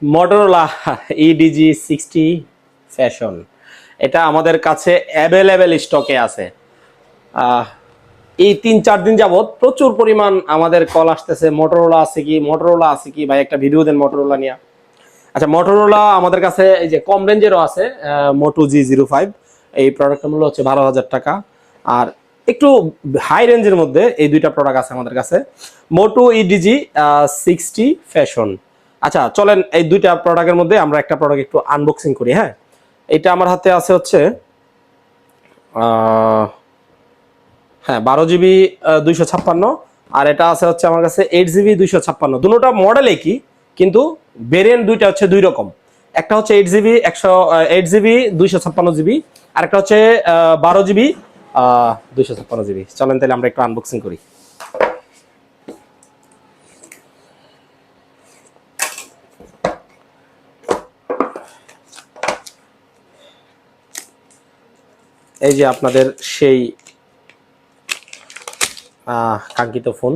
Motorola EDG60 fashion, এটা আমাদের কাছে অ্যাভেলেবেল স্টকে আছে। এই 3-4 দিন যাবত প্রচুর পরিমাণ আমাদের কল আসতেছে, মটোরোলা আছে কি, মটোরোলা আছে কি ভাই, একটা ভিডিও দেন মটোরোলা নিয়ে। আচ্ছা, মটোরোলা আমাদের কাছে এই যে কম রেঞ্জেরও আছে, মোটো G05, এই প্রোডাক্টের মূল্য হচ্ছে 12,000 টাকা। আর একটু হাই রেঞ্জের মধ্যে এই দুইটা প্রোডাক্ট আছে আমাদের কাছে, মোটো EDG60 ফ্যাশন। আচ্ছা চলেন এই দুইটা প্রোডাক্টের মধ্যে আমরা একটা প্রোডাক্ট একটু আনবক্সিং করি। হ্যাঁ, এটা আমার হাতে আছে হচ্ছে হ্যাঁ 12GB 256, আর এটা আছে হচ্ছে আমার কাছে 8GB 256। দুটোটা মডেল একই, কিন্তু ভেরিয়েন্ট দুইটা হচ্ছে দুই রকম। একটা হচ্ছে 8GB 256GB, আর একটা হচ্ছে 12GB 256GB। চলেন তাহলে আমরা একটু আনবক্সিং করি। এই যে আপনাদের সেই কাঙ্ক্ষিত ফোন,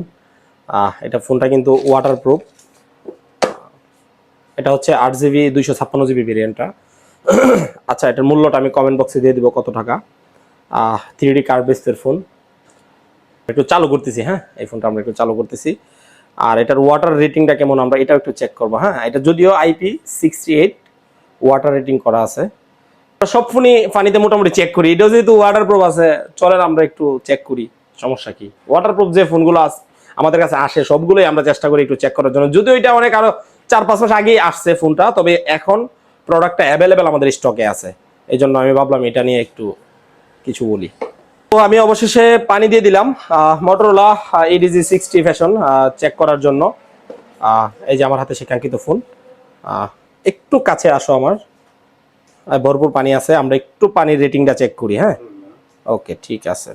এটা ফোনটা কিন্তু ওয়াটারপ্রুফ। এটা হচ্ছে 8GB 256GB ভেরিয়েন্টটা। আচ্ছা, এটার মূল্যটা আমি কমেন্ট বক্সে দিয়ে দিব কত টাকা। 3D কার্ভ বেসের ফোন, একটু চালু করতেছি। হ্যাঁ, এই ফোনটা আমরা একটু চালু করতেছি। আর এটার ওয়াটার রেটিংটা কেমন আমরা এটাও একটু চেক করবো। হ্যাঁ, এটা যদিও IP68 ওয়াটার রেটিং করা আছে। সব ফোনই পানিতে মোটামুটি চেক করি, এটাও যেহেতু ওয়াটারপ্রুফ আছে, চলেন আমরা একটু চেক করি সমস্যা কি। ওয়াটারপ্রুফ যে ফোনগুলো আমাদের কাছে আসে সবগুলোই আমরা চেষ্টা করি একটু চেক করার জন্য, যদিও এটা অনেক আরো 4-5 মাস আগেই আসছে ফোনটা, তবে এখন প্রোডাক্টটা অ্যাভেলেবেল আমাদের স্টকে আছে। এই জন্য আমি ভাবলাম এটা নিয়ে একটু কিছু বলি। তো আমি অবশেষে পানি দিয়ে দিলাম মটোরোলা EDG60 ফ্যাশন চেক করার জন্য। এই যে আমার হাতে সেই কাঙ্ক্ষিত ফোন। একটু কাছে আসো, আমার ভরপুর পানি আছে, আমরা একটু পানির রেটিংটা চেক করি। হ্যাঁ, ওকে ঠিক আছে।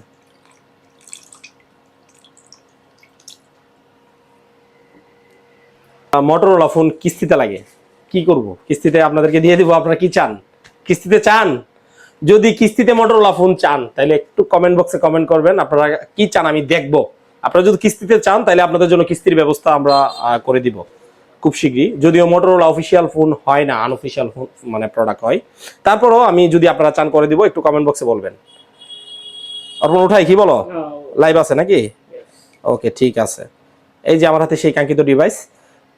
মটোরোলা ফোন কিস্তিতে লাগে, কি করব, কিস্তিতে আপনাদেরকে দিয়ে দিব। আপনারা কি চান, কিস্তিতে চান? যদি কিস্তিতে মটোরোলা ফোন চান তাহলে একটু কমেন্ট বক্সে কমেন্ট করবেন আপনারা কি চান, আমি দেখব। আপনারা যদি কিস্তিতে চান তাহলে আপনাদের জন্য কিস্তির ব্যবস্থা আমরা করে দিব খুব শীঘ্রই। যদিও মটোরোলা অফিসিয়াল ফোন হয় না, আনঅফিসিয়াল ফোন মানে প্রোডাক্ট হয়, তারপরও আমি যদি আপনারা চান করে দিব, একটু কমেন্ট বক্সে বলবেন। আপনার উঠাই কি বলো, লাইভ আছে নাকি? ওকে ঠিক আছে। এই যে আমার হাতে সেই কাঙ্ক্ষিত ডিভাইস,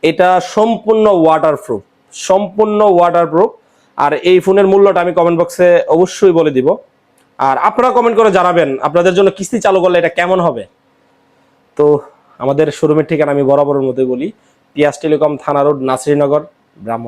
এটা সম্পূর্ণ ওয়াটারপ্রুফ, সম্পূর্ণ ওয়াটারপ্রুফ। আর এই ফোনের মূল্যটা আমি কমেন্ট বক্সে অবশ্যই বলে দিব। আর আপনারা কমেন্ট করে জানাবেন আপনাদের জন্য কিস্তি চালু করলে এটা কেমন হবে। তো আমাদের শোরুমের ঠিকানা আমি বরাবরের মতোই বলি, পিয়াস টেলিকম, থানা রোড, নাসিরনগর, ব্রাহ্মণ।